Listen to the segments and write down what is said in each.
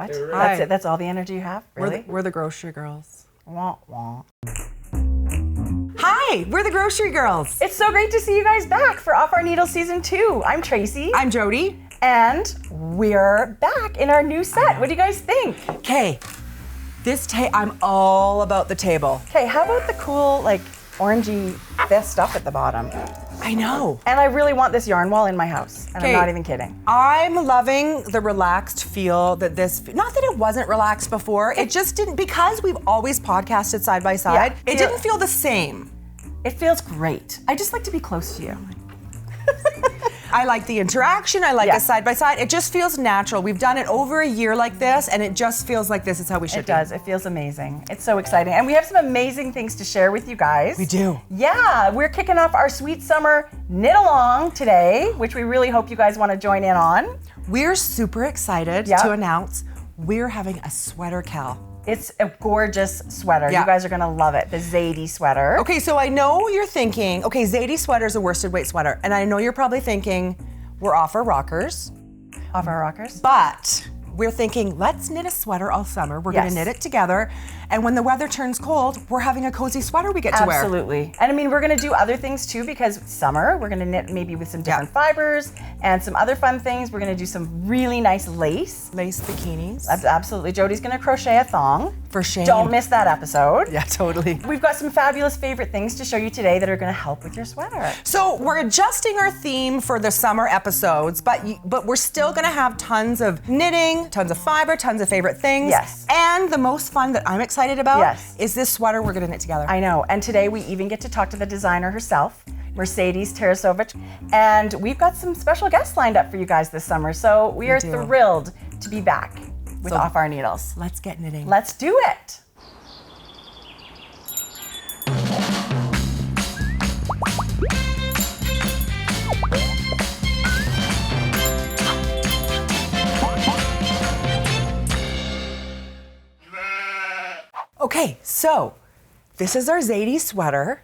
What? Hey, Ray. That's it? That's all the energy you have? Really? We're the grocery girls. Wah, wah. Hi, we're the grocery girls. It's so great to see you guys back for Off Our Needles Season 2. I'm Tracie. I'm Jodi. And we're back in our new set. What do you guys think? Okay, I'm all about the table. Okay, how about the cool, like, orangey vest stuff at the bottom? I know. And I really want this yarn wall in my house, and I'm Okay. not even kidding. I'm loving the relaxed feel that this, not that it wasn't relaxed before, it just didn't, because we've always podcasted side by side, Yeah. it didn't feel the same. It feels great. I just like to be close to you. I like the interaction, I like Yeah. the side by side, it just feels natural. We've done it over a year like this, and it just feels like this is how we should It does. It feels amazing. It's so exciting. And we have some amazing things to share with you guys. We do. Yeah, we're kicking off our sweet summer knit along today, which we really hope you guys want to join in on. We're super excited Yeah. to announce we're having a sweater cal. It's a gorgeous sweater. Yeah. You guys are going to love it. The Jodi sweater. Okay, so I know you're thinking, okay, Jodi sweater is a worsted weight sweater, and I know you're probably thinking, we're off our rockers, Off our rockers. but we're thinking, let's knit a sweater all summer. We're Yes. gonna knit it together, and when the weather turns cold, we're having a cozy sweater we get to wear. Absolutely. And I mean, we're going to do other things too, because summer, we're going to knit maybe with some different fibers and some other fun things. We're going to do some really nice lace. Lace bikinis. Absolutely. Jodi's going to crochet a thong. For shame. Don't miss that episode. Yeah, totally. We've got some fabulous favorite things to show you today that are going to help with your sweater. So we're adjusting our theme for the summer episodes, but we're still gonna have tons of knitting, tons of fiber, tons of favorite things. Yes. And the most fun that I'm excited about Yes. is this sweater we're gonna knit together. I know. And today we even get to talk to the designer herself, Mercedes Tarasova. And we've got some special guests lined up for you guys this summer. So we are do. thrilled to be back with So- Off Our Needles. Let's get knitting. Let's do it. Okay, so this is our Jodi sweater,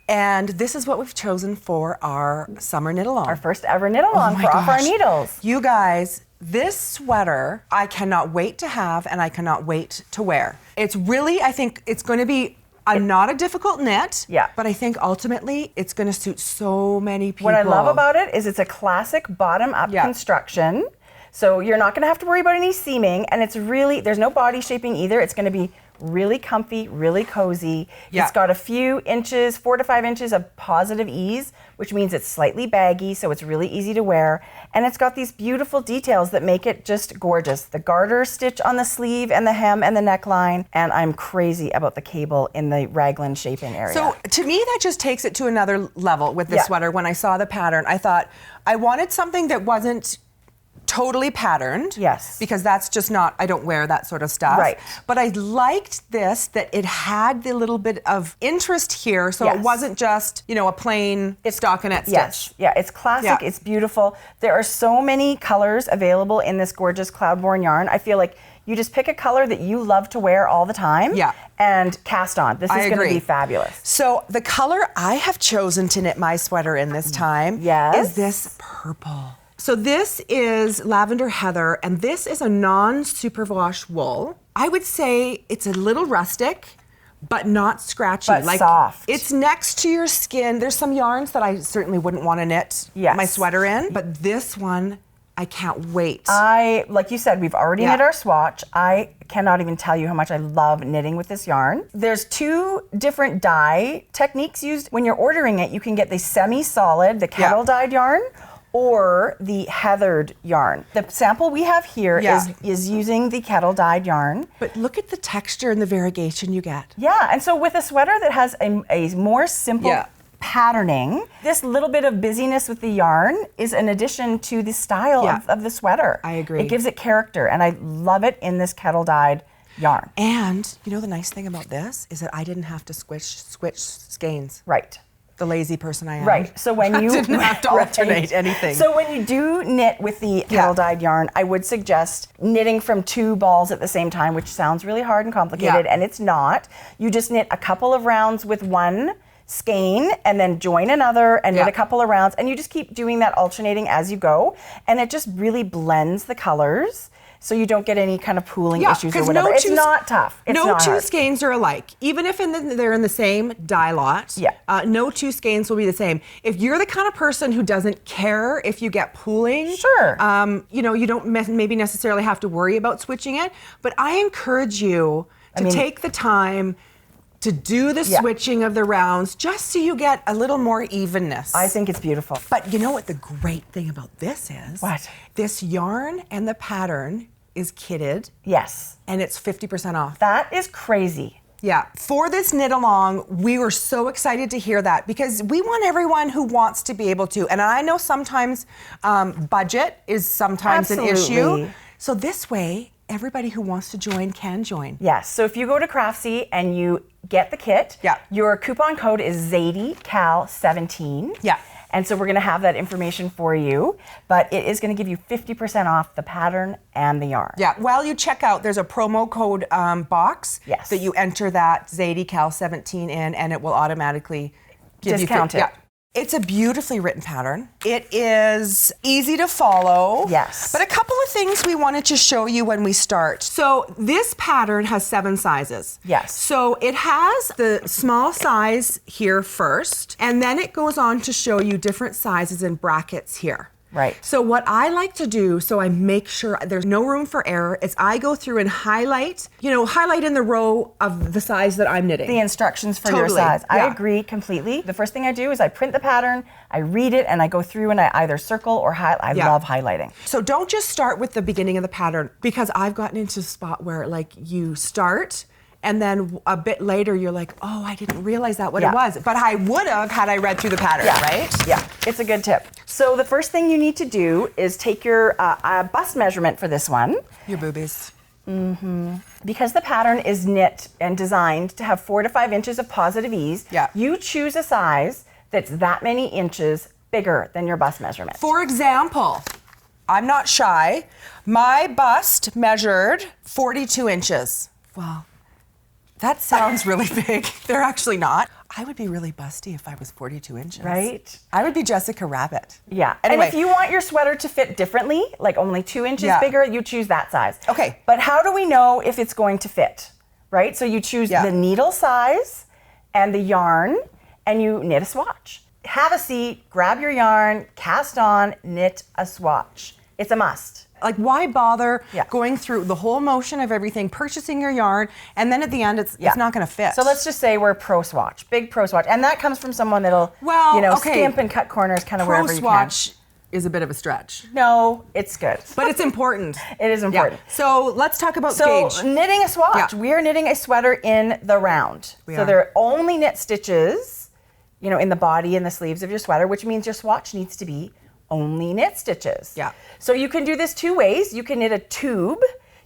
and this is what we've chosen for our summer knit along. Our first ever knit along Oh my for Off Our gosh. Needles. You guys, this sweater I cannot wait to have, and I cannot wait to wear. It's really, I think it's going to be not a difficult knit, Yeah. but I think ultimately it's going to suit so many people. What I love about it is it's a classic bottom-up Yeah. construction. So you're not going to have to worry about any seaming, and it's really, there's no body shaping either. It's going to be really comfy, really cozy. Yeah. It's got a few inches, 4 to 5 inches of positive ease, which means it's slightly baggy, so it's really easy to wear. And it's got these beautiful details that make it just gorgeous. The garter stitch on the sleeve and the hem and the neckline, and I'm crazy about the cable in the raglan shaping area. So to me, that just takes it to another level with this Yeah. sweater. When I saw the pattern, I thought I wanted something that wasn't totally patterned. Yes. Because that's just not, I don't wear that sort of stuff. Right. But I liked this, that it had the little bit of interest here, so Yes. it wasn't just, a plain stockinette stitch. Yes, yeah, it's classic, Yeah. it's beautiful. There are so many colors available in this gorgeous Cloudborne yarn. I feel like you just pick a color that you love to wear all the time Yeah. and cast on. This is I going to agree. be fabulous. So the color I have chosen to knit my sweater in this time Yes. is this purple. So this is lavender heather, and this is a non-superwash wool. I would say it's a little rustic, but not scratchy. But soft. It's next to your skin. There's some yarns that I certainly wouldn't want to knit Yes. my sweater in, but this one, I can't wait. Like you said, we've already Yeah. knit our swatch. I cannot even tell you how much I love knitting with this yarn. There's 2 different dye techniques used. When you're ordering it, you can get the semi-solid, the kettle dyed yarn, or the heathered yarn. The sample we have here Yeah. is using the kettle dyed yarn. But look at the texture and the variegation you get. Yeah, and so with a sweater that has a more simple Yeah. patterning, this little bit of busyness with the yarn is an addition to the style Yeah. of the sweater. I agree. It gives it character, and I love it in this kettle dyed yarn. And the nice thing about this is that I didn't have to switch skeins. Right. The lazy person I am. Right. So when you didn't have to alternate anything. So when you do knit with the kettle dyed yarn, I would suggest knitting from 2 balls at the same time, which sounds really hard and complicated, Yeah. and it's not. You just knit a couple of rounds with one skein and then join another and knit Yeah. a couple of rounds, and you just keep doing that alternating as you go, and it just really blends the colors. so you don't get any kind of pooling Yeah, issues or 'cause whatever. no It's two- not tough. It's no not two hard. skeins are alike. Even if they're in the same dye lot, Yeah. no two skeins will be the same. If you're the kind of person who doesn't care if you get pooling, Sure. you know, you don't maybe necessarily have to worry about switching it. But I encourage you to take the time to do the switching of the rounds just so you get a little more evenness. I think it's beautiful. But you know what the great thing about this is? What? This yarn and the pattern is kitted Yes. and it's 50% off. That is crazy. Yeah. For this knit along, we were so excited to hear that because we want everyone who wants to be able to. And I know sometimes budget is sometimes an issue. Absolutely. So this way, everybody who wants to join can join. Yes. So if you go to Craftsy and you get the kit, Yeah. your coupon code is ZADICAL17. Yeah. And so we're going to have that information for you, but it is going to give you 50% off the pattern and the yarn. Yeah, while you check out, there's a promo code box Yes. that you enter that ZADICAL17 in, and it will automatically give Discount you it. Yeah. It's a beautifully written pattern. It is easy to follow. Yes. But a couple of things we wanted to show you when we start. So this pattern has 7 sizes. Yes. So it has the small size here first, and then it goes on to show you different sizes in brackets here. Right. So what I like to do, so I make sure there's no room for error, is I go through and highlight in the row of the size that I'm knitting. The instructions for your Totally, size. I yeah. agree completely. The first thing I do is I print the pattern, I read it, and I go through and I either circle or highlight. I love highlighting. So don't just start with the beginning of the pattern, because I've gotten into a spot where like you start and then a bit later you're like, oh, I didn't realize that what it was. But I would have had I read through the pattern, right? Yeah, it's a good tip. So the first thing you need to do is take your bust measurement for this one. Your boobies. Because the pattern is knit and designed to have 4 to 5 inches of positive ease, you choose a size that's that many inches bigger than your bust measurement. For example, I'm not shy. My bust measured 42 inches. Wow. That sounds really big. They're actually not. I would be really busty if I was 42 inches. Right? I would be Jessica Rabbit. Yeah. Anyway. And if you want your sweater to fit differently, like only 2 inches bigger, you choose that size. Okay. But how do we know if it's going to fit? Right? So you choose the needle size and the yarn, and you knit a swatch. Have a seat, grab your yarn, cast on, knit a swatch. It's a must. Like, why bother going through the whole motion of everything, purchasing your yarn, and then at the end, it's not going to fit. So let's just say we're pro swatch, big pro swatch. And that comes from someone that'll, skimp and cut corners kind of wherever you can. Pro swatch is a bit of a stretch. No, it's good. But it's important. It is important. Yeah. So let's talk about So gauge. knitting a swatch. Yeah. We are knitting a sweater in the round. So there are only knit stitches, in the body and the sleeves of your sweater, which means your swatch needs to be only knit stitches. Yeah. So you can do this 2 ways. You can knit a tube.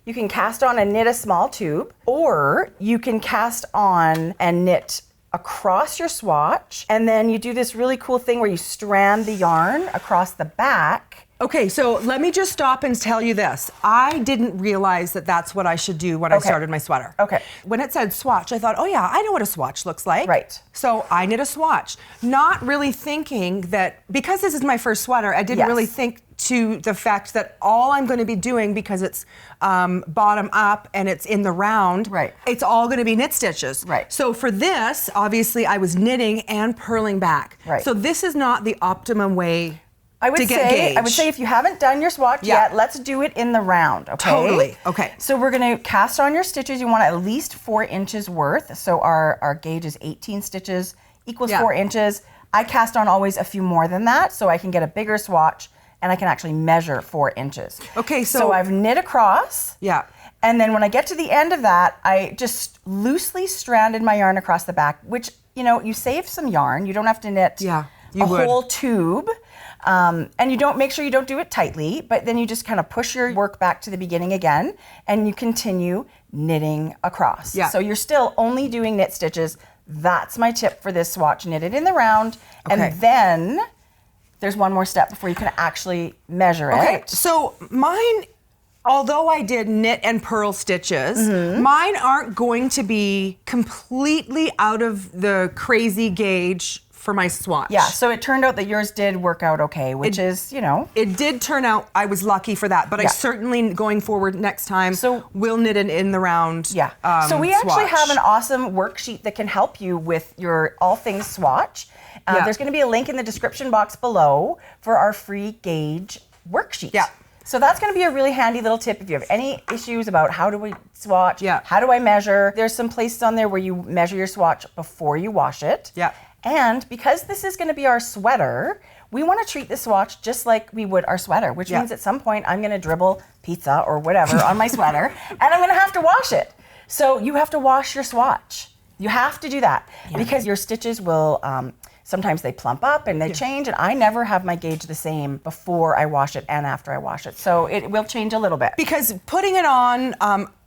You can cast on and knit a small tube, or you can cast on and knit across your swatch, and then you do this really cool thing where you strand the yarn across the back. Okay, so let me just stop and tell you this. I didn't realize that that's what I should do when I started my sweater. Okay. When it said swatch, I thought, oh yeah, I know what a swatch looks like. Right. So I knit a swatch, not really thinking that, because this is my first sweater, I didn't really think to the fact that all I'm going to be doing, because it's bottom up and it's in the round, it's all going to be knit stitches. Right. So for this, obviously I was knitting and purling back. Right. So this is not the optimum way I would say if you haven't done your swatch yet, let's do it in the round, okay? Totally, okay. So we're gonna cast on your stitches. You want at least 4 inches worth. So our gauge is 18 stitches equals 4 inches. I cast on always a few more than that so I can get a bigger swatch and I can actually measure 4 inches. Okay, so I've knit across. Yeah. And then when I get to the end of that, I just loosely stranded my yarn across the back, which, you save some yarn. You don't have to knit whole tube. And you don't make sure you don't do it tightly, but then you just kind of push your work back to the beginning again, and you continue knitting across. Yeah. So you're still only doing knit stitches. That's my tip for this swatch. Knit it in the round, and then there's one more step before you can actually measure it. Okay, so mine, although I did knit and purl stitches, mine aren't going to be completely out of the crazy gauge for my swatch. Yeah, so it turned out that yours did work out okay, which is, you know. It did turn out, I was lucky for that, but I certainly, going forward next time, will knit it in the round so we actually have an awesome worksheet that can help you with your all things swatch. There's going to be a link in the description box below for our free gauge worksheet. Yeah. So that's going to be a really handy little tip if you have any issues about how do we swatch, how do I measure. There's some places on there where you measure your swatch before you wash it. Yeah. And because this is going to be our sweater, we want to treat the swatch just like we would our sweater, which means at some point I'm going to dribble pizza or whatever on my sweater and I'm going to have to wash it. So you have to wash your swatch. You have to do that because your stitches will, sometimes they plump up and they change, and I never have my gauge the same before I wash it and after I wash it. So it will change a little bit. Because putting it on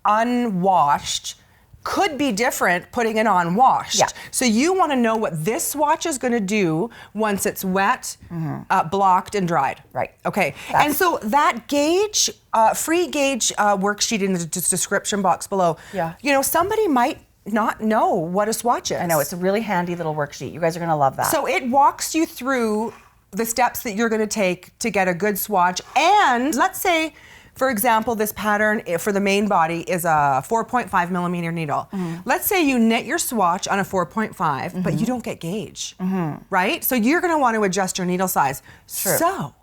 unwashed could be different putting it on washed. Yeah. So you want to know what this swatch is going to do once it's wet, blocked, and dried. Right. Okay. And so that gauge, free gauge worksheet in the description box below, you know, somebody might not know what a swatch is. I know, it's a really handy little worksheet. You guys are going to love that. So it walks you through the steps that you're going to take to get a good swatch. And let's say, for example, this pattern for the main body is a 4.5 millimeter needle. Let's say you knit your swatch on a 4.5, but you don't get gauge, right? So you're going to want to adjust your needle size. True. So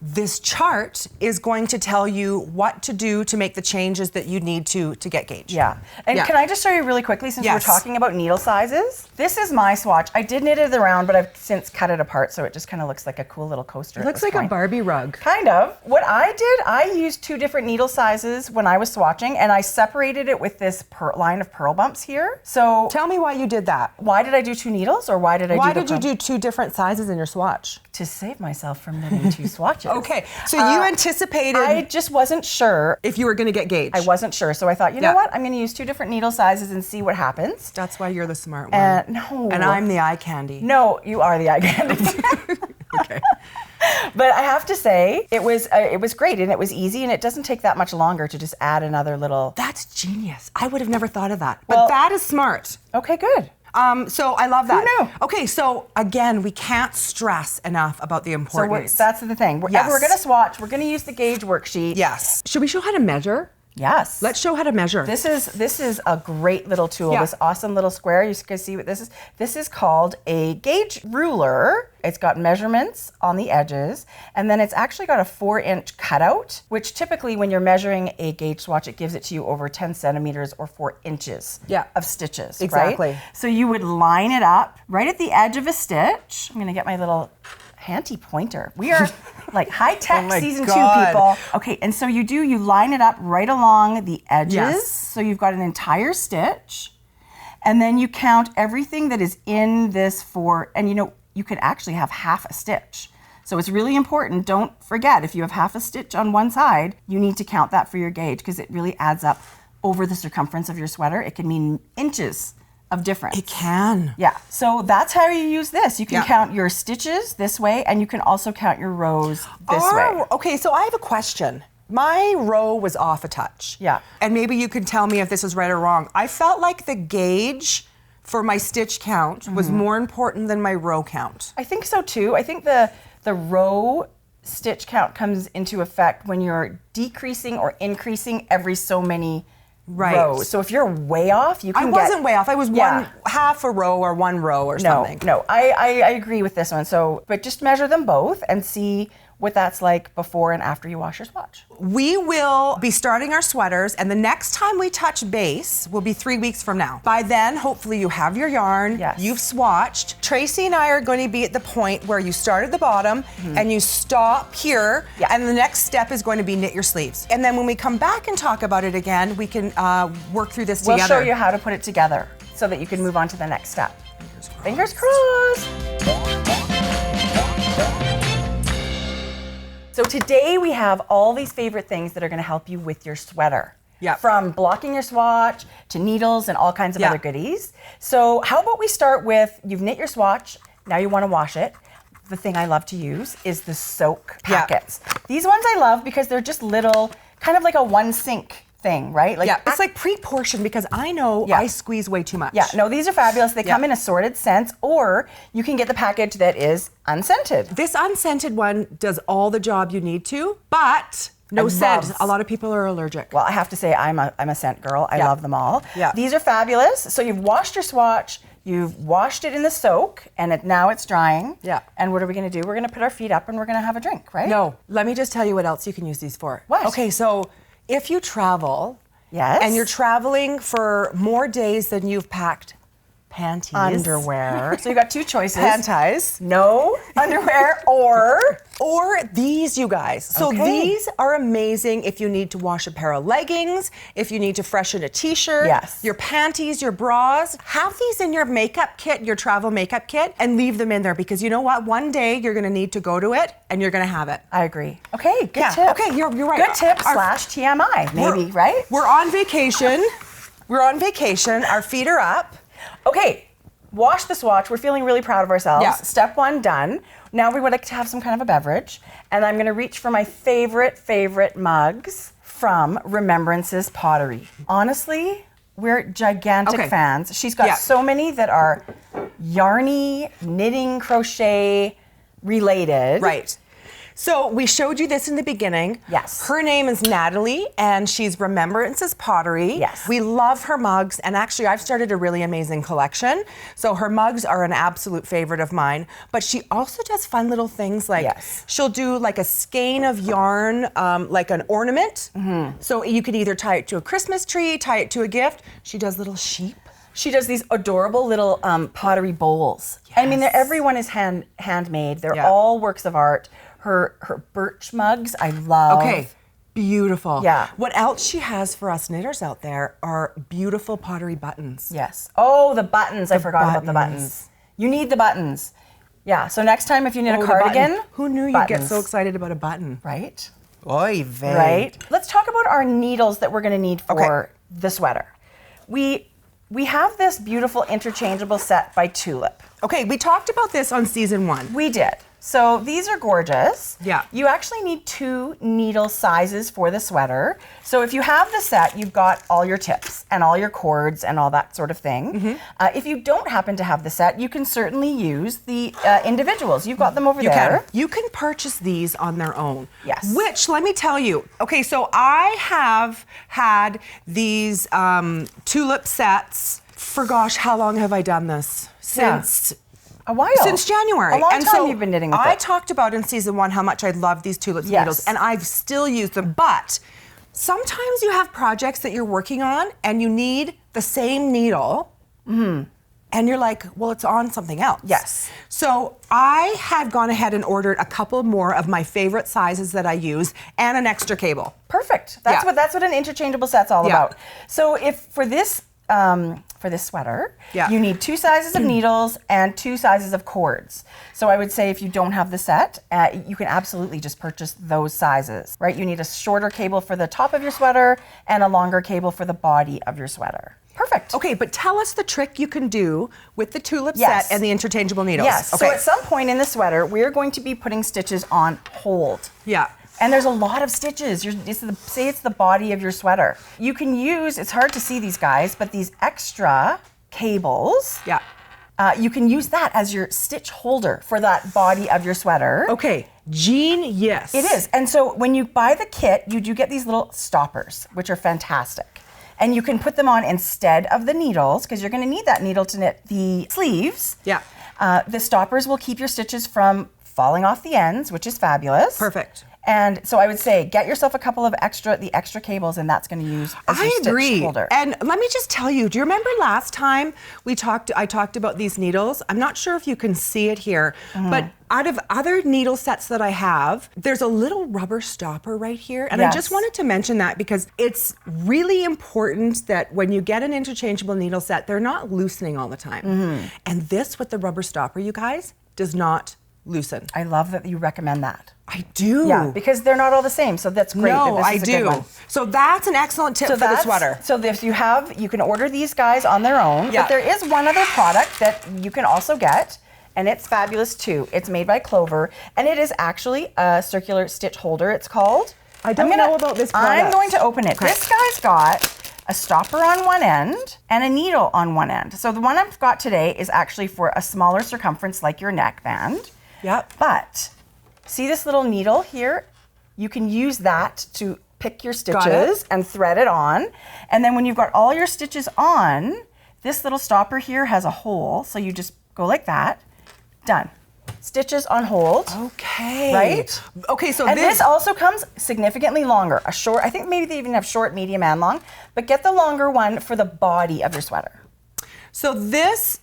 this chart is going to tell you what to do to make the changes that you need to get gauge. Yeah. And can I just show you really quickly, since we're talking about needle sizes? This is my swatch. I did knit it around, but I've since cut it apart, so it just kind of looks like a cool little coaster. It looks like a Barbie rug. Kind of. What I did, I used 2 different needle sizes when I was swatching, and I separated it with this line of purl bumps here. So tell me why you did that. Why did I do 2 needles, or why did I you do 2 different sizes in your swatch? To save myself from knitting 2 swatches. Okay, so you anticipated... I just wasn't sure. If you were going to get gauge. I wasn't sure, so I thought, you know what? I'm going to use 2 different needle sizes and see what happens. That's why you're the smart one. No. And I'm the eye candy. No, you are the eye candy. Okay. But I have to say, it was great, and it was easy, and it doesn't take that much longer to just add another little... That's genius. I would have never thought of that. But that is smart. Okay, good. So I love that. Who knew? Okay, so again, we can't stress enough about the importance. So that's the thing. We're going to swatch. We're going to use the gauge worksheet. Yes. Should we show how to measure? Yes. Let's show how to measure. This is a great little tool. This awesome little square. You can see what this is. This is called a gauge ruler. It's got measurements on the edges, and then it's actually got a 4-inch cutout, which typically when you're measuring a gauge swatch, it gives it to you over 10 centimeters or 4 inches of stitches. Exactly. Right? So you would line it up right at the edge of a stitch. I'm going to get my little handy pointer. We are like high-tech season 2 people. Okay, and so you line it up right along the edges. Yes. So you've got an entire stitch, and then you count everything that is in this and you could actually have half a stitch. So it's really important. Don't forget, if you have half a stitch on one side, you need to count that for your gauge, because it really adds up over the circumference of your sweater. It can mean inches of difference. It can. Yeah. So that's how you use this. You can count your stitches this way, and you can also count your rows this way. Okay, so I have a question. My row was off a touch. Yeah. And maybe you can tell me if this is right or wrong. I felt like the gauge for my stitch count was more important than my row count. I think so too. I think the row stitch count comes into effect when you're decreasing or increasing every so many rows. So if you're way off, you can I wasn't way off. I was half a row or 1 row or something. No, I agree with this one. So, but just measure them both and see what that's like before and after you wash your swatch. We will be starting our sweaters, and the next time we touch base will be 3 weeks from now. By then, hopefully you have your yarn, you've swatched. Tracie and I are going to be at the point where you start at the bottom and you stop here, and the next step is going to be knit your sleeves. And then when we come back and talk about it again, we can work through this together. We'll show you how to put it together so that you can move on to the next step. Fingers crossed. So today we have all these favorite things that are going to help you with your sweater. From blocking your swatch to needles and all kinds of other goodies. So how about we start with, you've knit your swatch, now you want to wash it. The thing I love to use is the soak packets. These ones I love because they're just little, kind of like a 1 sink thing, right? Like, it's like pre-portioned because I know I squeeze way too much. Yeah, no, these are fabulous. They come in assorted scents, or you can get the package that is unscented. This unscented one does all the job you need to, but no scent. A lot of people are allergic. Well, I have to say I'm a scent girl. I love them all. Yeah. These are fabulous. So you've washed your swatch, you've washed it in the soak, and now it's drying. Yeah. And what are we going to do? We're going to put our feet up and we're going to have a drink, right? No, let me just tell you what else you can use these for. What? Okay, so if you travel, yes, and you're traveling for more days than you've packed panties, underwear. So you got two choices. Panties. No underwear or these, you guys. So these are amazing if you need to wash a pair of leggings, if you need to freshen a t-shirt, your panties, your bras. Have these in your makeup kit, your travel makeup kit, and leave them in there because you know what? One day you're gonna need to go to it and you're gonna have it. I agree. Okay, good tip. Okay, you're right. Good tip / TMI, maybe, right? We're on vacation. Our feet are up. Okay, wash the swatch. We're feeling really proud of ourselves. Yeah. Step 1 done. Now we would like to have some kind of a beverage. And I'm going to reach for my favorite mugs from Remembrances Pottery. Honestly, we're gigantic fans. She's got so many that are yarny, knitting, crochet related. Right. So we showed you this in the beginning. Yes. Her name is Natalie, and she's Remembrances Pottery. Yes. We love her mugs, and actually I've started a really amazing collection. So her mugs are an absolute favorite of mine, but she also does fun little things like she'll do like a skein of yarn, like an ornament. So you could either tie it to a Christmas tree, tie it to a gift. She does little sheep. She does these adorable little pottery bowls. Yes. I mean, everyone is handmade. They're all works of art. Her birch mugs, I love. Okay, beautiful. Yeah. What else she has for us knitters out there are beautiful pottery buttons. Yes. Oh, the buttons. I forgot about the buttons. You need the buttons. Yeah, so next time if you knit a cardigan. Who knew you'd get so excited about a button? Right? Oy vey. Right? Let's talk about our needles that we're going to need for the sweater. We have this beautiful interchangeable set by Tulip. Okay, we talked about this on season 1. We did. So these are gorgeous. Yeah. You actually need 2 needle sizes for the sweater. So if you have the set, you've got all your tips and all your cords and all that sort of thing. If you don't happen to have the set, you can certainly use the individuals. You've got them over there. You can purchase these on their own. Yes. Which, let me tell you, okay, so I have had these Tulip sets for, gosh, how long have I done this? Since... A while. Since January. A long time you've been knitting with I talked about in season 1 how much I love these Tulip needles, and I've still used them. But sometimes you have projects that you're working on and you need the same needle, and you're like, well, it's on something else. Yes. So I have gone ahead and ordered a couple more of my favorite sizes that I use and an extra cable. Perfect. That's what an interchangeable set's all about. So if for this sweater, you need 2 sizes of needles and 2 sizes of cords. So I would say if you don't have the set, you can absolutely just purchase those sizes, right? You need a shorter cable for the top of your sweater and a longer cable for the body of your sweater. Perfect. Okay, but tell us the trick you can do with the Tulip set and the interchangeable needles. Yes, okay. So at some point in the sweater, we're going to be putting stitches on hold. Yeah. And there's a lot of stitches. Say it's the body of your sweater. You can use, it's hard to see these guys, but these extra cables. Yeah. You can use that as your stitch holder for that body of your sweater. Okay, genius. It is. And so when you buy the kit, you do get these little stoppers, which are fantastic. And you can put them on instead of the needles, because you're going to need that needle to knit the sleeves. Yeah. The stoppers will keep your stitches from falling off the ends, which is fabulous. Perfect. And so I would say get yourself a couple of extra cables, and that's going to use as your stitch holder. And let me just tell you, do you remember last time I talked about these needles? I'm not sure if you can see it here, but out of other needle sets that I have, there's a little rubber stopper right here. And I just wanted to mention that because it's really important that when you get an interchangeable needle set, they're not loosening all the time. And this with the rubber stopper, you guys, does not loosen. I love that you recommend that. I do. Yeah, because they're not all the same, so that's great. No, I do. So that's an excellent tip for the sweater. So if you can order these guys on their own, but there is one other product that you can also get, and it's fabulous too. It's made by Clover, and it is actually a circular stitch holder, it's called. I don't know about this product. I'm going to open it. This guy's got a stopper on one end and a needle on one end. So the one I've got today is actually for a smaller circumference like your neckband. Yep. But see this little needle here? You can use that to pick your stitches and thread it on. And then when you've got all your stitches on, this little stopper here has a hole. So you just go like that. Done. Stitches on hold. Okay. Right? Okay, so and this also comes significantly longer. A short, I think maybe they even have short, medium, and long, but get the longer one for the body of your sweater. So this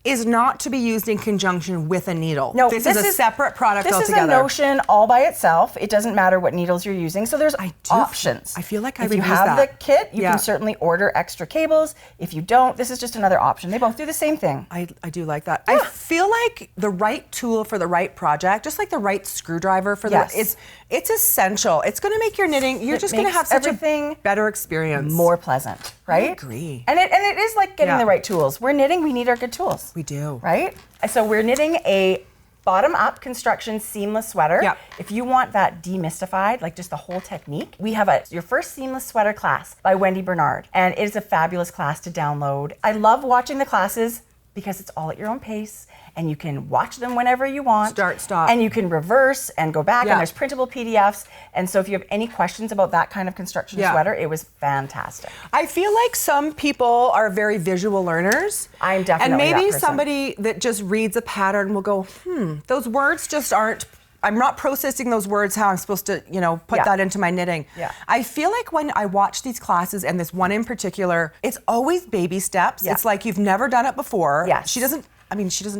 is not to be used in conjunction with a needle. No, this is a separate product altogether. This is a notion all by itself. It doesn't matter what needles you're using. So there's options. I feel like I if would you use have that. the kit, you can certainly order extra cables. If you don't, this is just another option. They both do the same thing. I do like that. Yeah. I feel like the right tool for the right project, just like the right screwdriver for the it's essential. It's going to make your knitting, you're just going to have such a better experience. More pleasant, right? I agree. And it is like getting the right tools. We're knitting, we need our good tools. We do. Right? So we're knitting a bottom-up construction seamless sweater. Yep. If you want that demystified, like just the whole technique, we have your first seamless sweater class by Wendy Bernard. And it is a fabulous class to download. I love watching the classes because it's all at your own pace and you can watch them whenever you want. Start, stop. And you can reverse and go back and there's printable PDFs. And so if you have any questions about that kind of construction sweater, it was fantastic. I feel like some people are very visual learners. I'm definitely And maybe that person. somebody that just reads a pattern will go, those words just aren't, I'm not processing those words how I'm supposed to, put that into my knitting. Yeah. I feel like when I watch these classes, and this one in particular, it's always baby steps. Yeah. It's like you've never done it before. Yes. She doesn't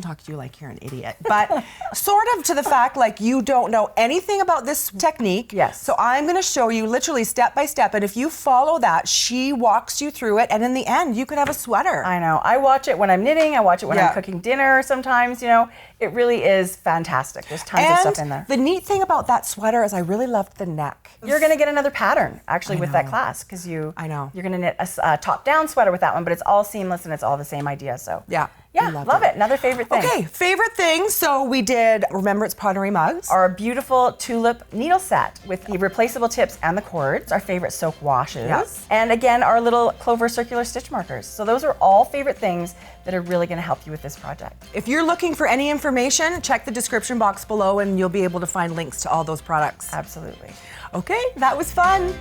talk to you like you're an idiot, but sort of to the fact like you don't know anything about this technique. Yes. So I'm going to show you literally step by step, and if you follow that, she walks you through it, and in the end, you could have a sweater. I know. I watch it when I'm knitting. I watch it when I'm cooking dinner sometimes, It really is fantastic. There's tons of stuff in there. The neat thing about that sweater is I really loved the neck. You're going to get another pattern, actually, with that class, because you're going to knit a top-down sweater with that one, but it's all seamless and it's all the same idea, so. Yeah, love it. Another favorite thing. Okay, favorite thing. So we did Remembrance Pottery mugs. Our beautiful tulip needle set with the replaceable tips and the cords, our favorite soak washes, and again, our little clover circular stitch markers. So those are all favorite things that are really going to help you with this project. If you're looking for any information, check the description box below and you'll be able to find links to all those products. Absolutely. Okay, that was fun.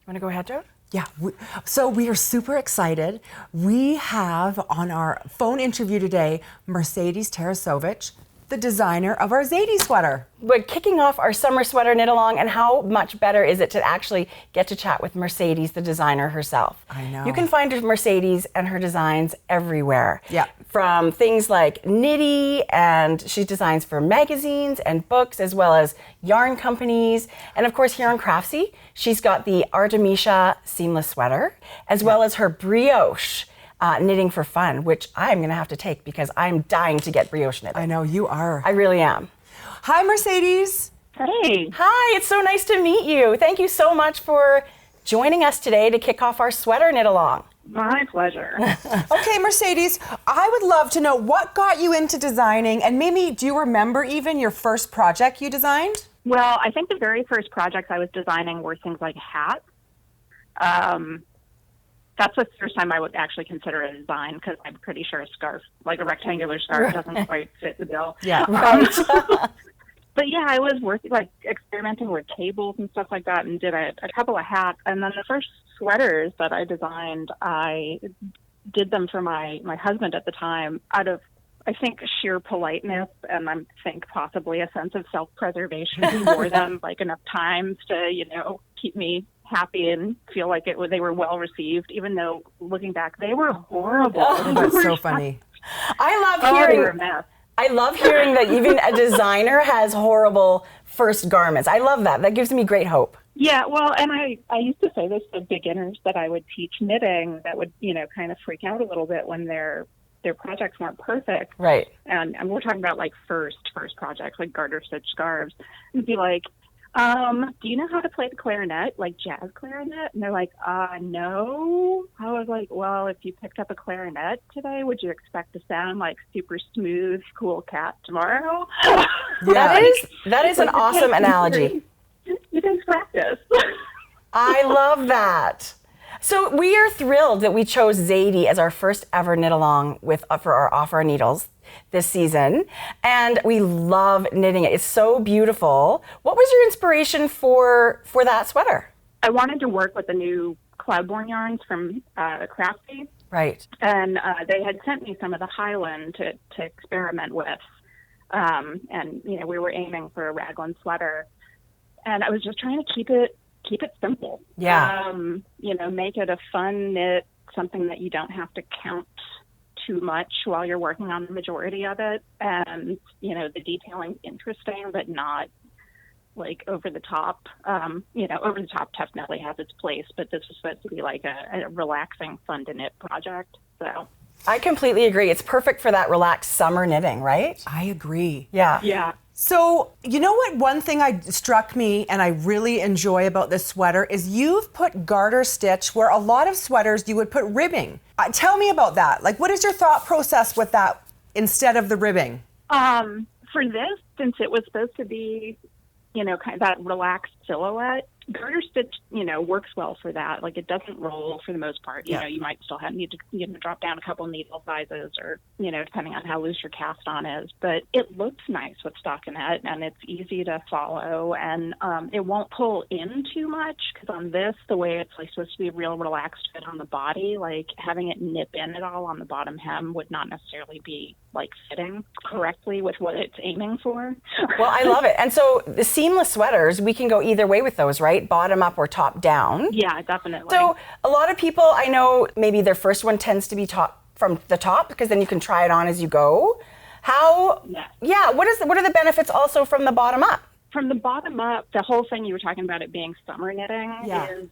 Want to go ahead, Jodi? Yeah, so we are super excited. We have on our phone interview today, Mercedes Tarasova, the designer of our Zadie sweater. We're kicking off our summer sweater knit along, and how much better is it to actually get to chat with Mercedes, the designer herself. I know. You can find Mercedes and her designs everywhere. Yeah. From things like Knitty, and she designs for magazines and books, as well as yarn companies. And of course, here on Craftsy, she's got the Artemisia seamless sweater, as well as her brioche knitting for fun, which I'm going to have to take because I'm dying to get brioche knitting. I know, you are. I really am. Hi, Mercedes. Hey. Hi, it's so nice to meet you. Thank you so much for joining us today to kick off our sweater knit along. My pleasure. Okay, Mercedes, I would love to know what got you into designing, and maybe do you remember even your first project you designed? Well, I think the very first projects I was designing were things like hats. That's the first time I would actually consider a design, because I'm pretty sure a scarf, like a rectangular scarf, doesn't quite fit the bill. Yeah. But yeah, I was experimenting with cables and stuff like that, and did a couple of hats. And then the first sweaters that I designed, I did them for my husband at the time out of, I think, sheer politeness, and I think possibly a sense of self-preservation. He wore them enough times to, keep me happy and feel like they were well received, even though looking back, they were horrible. Oh, that's so funny. I love hearing that even a designer has horrible first garments. I love that. That gives me great hope. Yeah, well, and I used to say this to beginners that I would teach knitting that would, kind of freak out a little bit when their projects weren't perfect. Right. And we're talking about first projects, like garter stitch scarves, and be like, Do you know how to play the clarinet, like jazz clarinet? And they're like, no. I was like, well, if you picked up a clarinet today, would you expect to sound like super smooth, cool cat tomorrow? That is an awesome analogy. It takes practice. I love that. So we are thrilled that we chose Jodi as our first ever knit along for our Off Our Needles this season, and we love knitting it. It's so beautiful. What was your inspiration for that sweater? I wanted to work with the new Cloudborne yarns from Craftsy. Right. And they had sent me some of the Highland to experiment with. And, you know, we were aiming for a raglan sweater. And I was just trying to keep it simple. Yeah. You know, make it a fun knit, something that you don't have to count too much while you're working on the majority of it. And, you know, the detailing interesting, but not like over the top. You know, over the top definitely has its place, but this was supposed to be like a relaxing, fun to knit project. So I completely agree. It's perfect for that relaxed summer knitting, right? I agree. Yeah. yeah. So, you know what? One thing struck me and I really enjoy about this sweater is you've put garter stitch where a lot of sweaters you would put ribbing. Tell me about that. Like, what is your thought process with that instead of the ribbing? For this, since it was supposed to be, you know, kind of that relaxed silhouette, garter stitch, you know, works well for that. Like, it doesn't roll for the most part. You know, you might still need to, you know, drop down a couple needle sizes or, you know, depending on how loose your cast on is. But it looks nice with stockinette, and it's easy to follow, and it won't pull in too much, because on this, the way it's like supposed to be a real relaxed fit on the body, like having it nip in at all on the bottom hem would not necessarily be like fitting correctly with what it's aiming for. Well, I love it. And so the seamless sweaters, we can go either way with those, right? Bottom up or top down. Yeah, definitely. So a lot of people, I know maybe their first one tends to be from the top, because then you can try it on as you go. What are the benefits also from the bottom up? From the bottom up, the whole thing you were talking about it being summer knitting is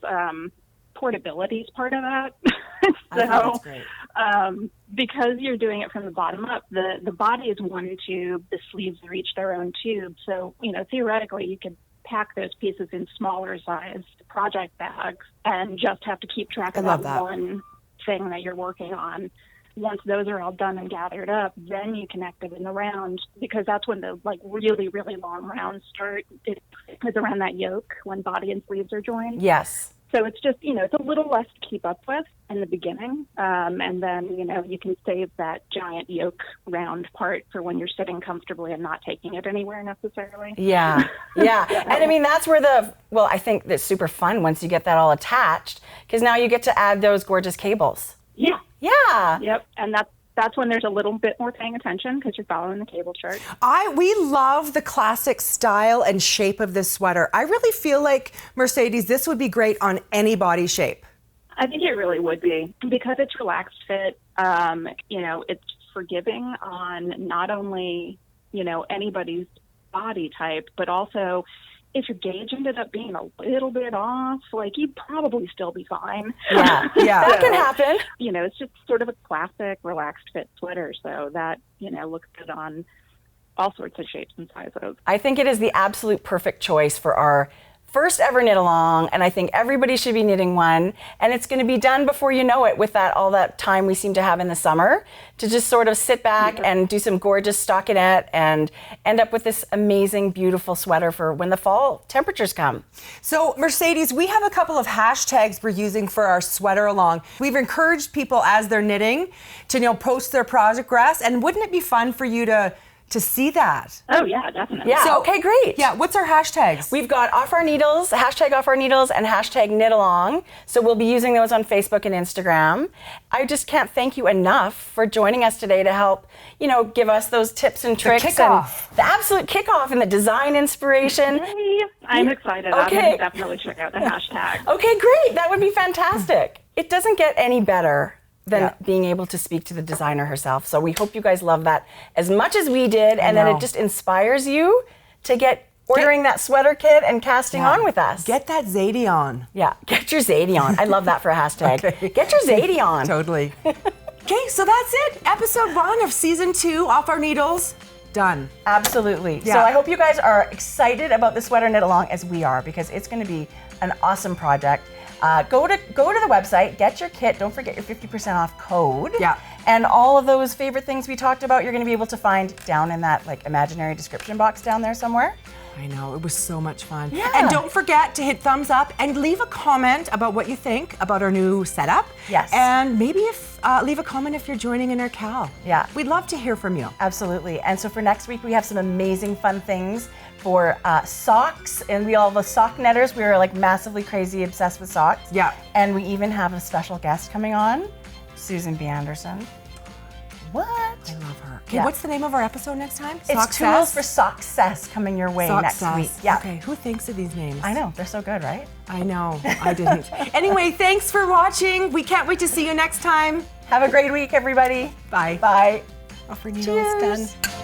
portability is part of that. I think that's great. Because you're doing it from the bottom up, the body is one tube, the sleeves reach their own tube. So, you know, theoretically you could pack those pieces in smaller sized project bags and just have to keep track of that one thing that you're working on. Once those are all done and gathered up, then you connect it in the round, because that's when the like really, really long rounds start. It's around that yoke when body and sleeves are joined. Yes. So it's just, you know, it's a little less to keep up with in the beginning. And then, you know, you can save that giant yoke round part for when you're sitting comfortably and not taking it anywhere necessarily. Yeah. And I mean, that's where I think that's super fun once you get that all attached, because now you get to add those gorgeous cables. Yeah. Yeah. Yep. And that's when there's a little bit more paying attention, because you're following the cable chart. We love the classic style and shape of this sweater. I really feel like, Mercedes, this would be great on any body shape. I think it really would be, because it's relaxed fit. You know, it's forgiving on not only, you know, anybody's body type, but also if your gauge ended up being a little bit off, like, you'd probably still be fine. Yeah, that can happen. You know, it's just sort of a classic relaxed fit sweater, so that, you know, looks good on all sorts of shapes and sizes. I think it is the absolute perfect choice for our first ever knit along, and I think everybody should be knitting one, and it's going to be done before you know it, with all that time we seem to have in the summer to just sort of sit back and do some gorgeous stockinette and end up with this amazing, beautiful sweater for when the fall temperatures come. So, Mercedes, we have a couple of hashtags we're using for our sweater along. We've encouraged people as they're knitting to, you know, post their progress, and wouldn't it be fun for you to see that? Oh yeah, definitely. Yeah. So, okay, great. Yeah. What's our hashtags? We've got Off Our Needles, hashtag Off Our Needles, and hashtag Knit Along. So we'll be using those on Facebook and Instagram. I just can't thank you enough for joining us today to help, you know, give us those tips and tricks. The kickoff. And the absolute kickoff and the design inspiration. Yay. I'm excited. Okay. I'm going to definitely check out the hashtag. Okay, great. That would be fantastic. It doesn't get any better than being able to speak to the designer herself. So we hope you guys love that as much as we did, and that it just inspires you to get ordering that sweater kit and casting on with us. Get that Jodi on. Yeah, get your Jodi on. I love that for a hashtag. Okay. Get your Jodi on. Totally. Okay, so that's it. Episode 1 of Season 2, Off Our Needles. Done. Absolutely. Yeah. So I hope you guys are excited about the sweater knit along as we are, because it's going to be an awesome project. Go to the website, get your kit. Don't forget your 50% off code. Yeah. And all of those favorite things we talked about, you're going to be able to find down in that like imaginary description box down there somewhere. I know, it was so much fun. Yeah. And don't forget to hit thumbs up and leave a comment about what you think about our new setup. Yes. And maybe leave a comment if you're joining in our Cal. Yeah. We'd love to hear from you. Absolutely. And so for next week, we have some amazing fun things for socks. And we all the sock netters. We are like massively crazy obsessed with socks. Yeah. And we even have a special guest coming on, Susan B. Anderson. What? I love her. Okay, Yeah. what's the name of our episode next time? It's Tools for Sockcess coming your way next week. Yeah. Okay, who thinks of these names? I know, they're so good, right? I know, I didn't. Anyway, thanks for watching. We can't wait to see you next time. Have a great week, everybody. Bye. Bye. Off for needles, Cheers. done.